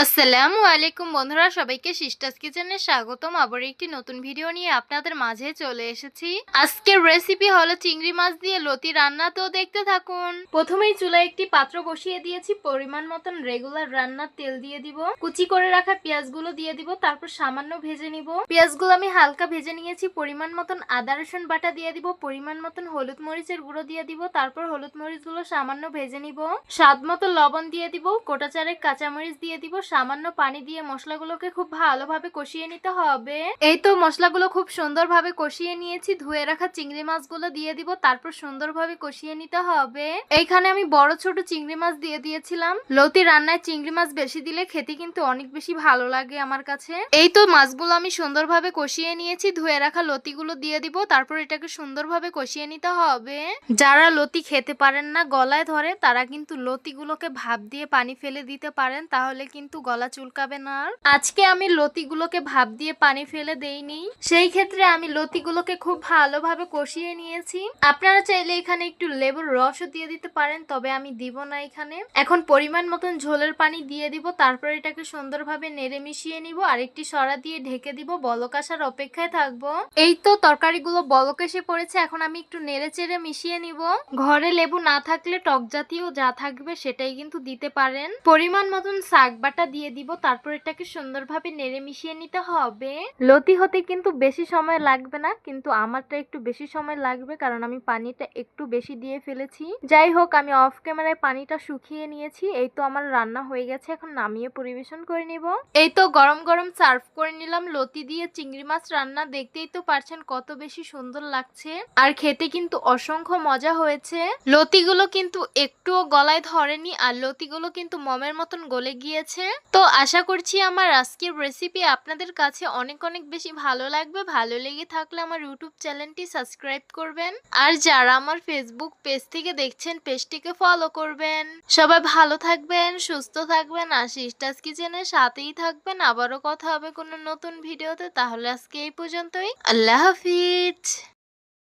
আসসালামু আলাইকুম বন্ধুরা, সবাইকে সিস্টার্স কিচেনে স্বাগতম। আবার একটি নতুন ভিডিও নিয়ে আপনাদের মাঝে চলে এসেছি। আজকের রেসিপি হলো চিংড়ি মাছ দিয়ে লতি রান্না, তো দেখতে থাকুন। প্রথমেই চুলায় একটি পাত্র বসিয়ে দিয়েছি, পরিমাণ মতন রেগুলার রান্নার তেল দিয়ে দিব, কুচি করে রাখা পেঁয়াজগুলো দিয়ে দিব, তারপর সামান্য ভেজে নিব। পেঁয়াজগুলো আমি হালকা ভেজে নিয়েছি। পরিমাণ মতন আদা রসুন বাটা দিয়ে দিব, পরিমাণ মতন হলুদ মরিচের গুঁড়ো দিয়ে দিব, তারপর হলুদ মরিচগুলো সামান্য ভেজে নিব, স্বাদ মতো লবণ দিয়ে দিব, গোটা চারেক কাঁচামরিচ দিয়ে দিব, সামান্য পানি দিয়ে মশলাগুলোকে খুব ভালোভাবে কষিয়ে নিতে হবে। এই তো মশলাগুলো খুব সুন্দরভাবে কষিয়ে নিয়েছি। ধুয়ে রাখা চিংড়ি মাছগুলো দিয়ে দিব, তারপর সুন্দরভাবে কষিয়ে নিতে হবে। এইখানে আমি বড় ছোট চিংড়ি মাছ দিয়ে দিয়েছিলাম। লতি রান্নায় চিংড়ি মাছ বেশি দিলে খেতে কিন্তু অনেক বেশি ভালো লাগে আমার কাছে। এই তো মাছগুলো আমি সুন্দরভাবে কষিয়ে নিয়েছি। ধুয়ে রাখা লতিগুলো দিয়ে দিব, তারপর এটাকে সুন্দরভাবে কষিয়ে নিতে হবে। যারা লতি খেতে পারেন না, গলায় ধরে, তারা কিন্তু লতিগুলোকে ভাপ দিয়ে পানি ফেলে দিতে পারেন, তাহলে কিন্তু গলা চুলকাবে না। আজকে আমি লতিগুলোকে ভাপ দিয়ে পানি ফেলে দেইনি, সেই ক্ষেত্রে আমি লতিগুলোকে খুব ভালোভাবে কষিয়ে নিয়েছি। আপনারা চাইলে এখানে একটু লেবুর রসও দিয়ে দিতে পারেন, তবে আমি দিব না এখানে। এখন পরিমাণ মতন ঝোলের পানি দিয়ে দিব, তারপর এটাকে সুন্দরভাবে নেড়ে মিশিয়ে নিব। আরেকটি সরা দিয়ে ঢেকে দিব, বলক আসার অপেক্ষায় থাকবো। এই তো তরকারিগুলো বলক এসে পড়েছে। এখন আমি একটু নেড়ে চেড়ে মিশিয়ে নিব। ঘরে লেবু না থাকলে টক জাতীয় যা থাকবে সেটাই কিন্তু দিতে পারেন। পরিমাণ মতন শাক বাটা দিয়ে দিব, তারপর এটাকে সুন্দরভাবে নেড়ে মিশিয়ে নিতে হবে। লতি হতে কিন্তু বেশি সময় লাগবে না, কিন্তু আমারটা একটু বেশি সময় লাগবে, কারণ আমি পানিটা একটু বেশি দিয়ে ফেলেছি। যাই হোক, আমি অফ ক্যামেরায় পানিটা শুকিয়ে নিয়েছি। এই তো আমার রান্না হয়ে গেছে, এখন নামিয়ে পরিবেশন করে নিব। এই তো গরম গরম সার্ভ করে নিলাম লতি দিয়ে চিংড়ি মাছ রান্না। দেখতেই তো পারছেন কত বেশি সুন্দর লাগছে, আর খেতে কিন্তু অসংখ্য মজা হয়েছে। লতিগুলো কিন্তু একটুও গলায় ধরেনি, আর লতিগুলো কিন্তু মমের মতন গলে গিয়েছে। তো আশা করছি আমার আজকের রেসিপি আপনাদের কাছে অনেক অনেক বেশি ভালো লাগবে। ভালো লেগে থাকলে আমার ইউটিউব চ্যানেলটি সাবস্ক্রাইব করবেন, আর যারা আমার ফেসবুক পেজ থেকে দেখছেন পেজটিকে ফলো করবেন। সবাই ভালো থাকবেন, সুস্থ থাকবেন, আর সিস্টার্স কিচেনের সাথেই থাকবেন। আবারও কথা হবে কোনো নতুন ভিডিওতে। তাহলে আজকে এই পর্যন্তই। আল্লাহ হাফিজ।